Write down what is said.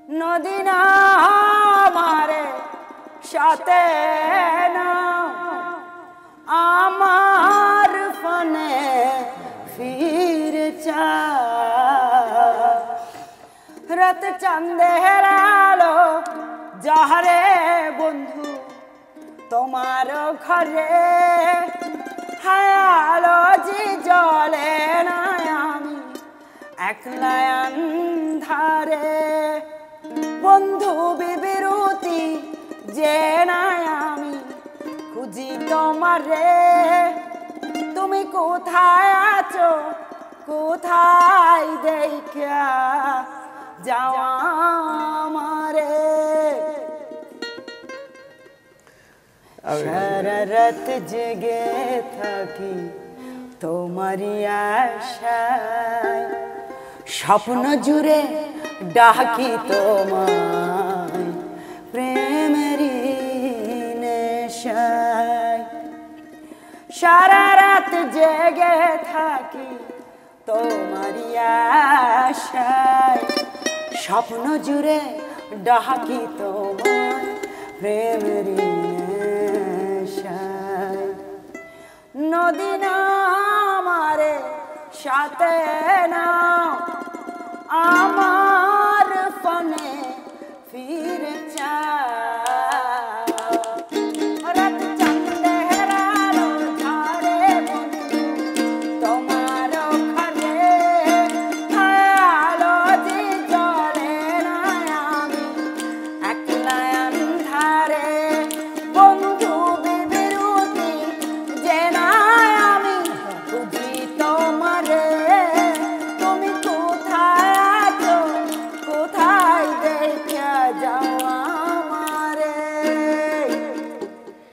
নদী না আমারে সাথে না আমার ফনে ফিরে চা রাত চাঁদের আলো যাহারে বন্ধু তোমার ঘরে হায়ালো জি জলে না আমি একলা আন্ধারে বন্ধু বিবিরতি যে না আমি খুঁজি তোমারে তুমি কোথায় আছো কোথায় দেখা যাও আমারে সারা রাত জেগে থাকি তোমারই আশায় স্বপ্ন জুড়ে ডাকি তোমায় প্রেমেরই নেশায় সারা রাত জেগে থাকি তোমারই আশায় স্বপ্ন জুড়ে ডাকি তোমায় প্রেমেরই নেশায় নদী না আমারে সাথে না আমার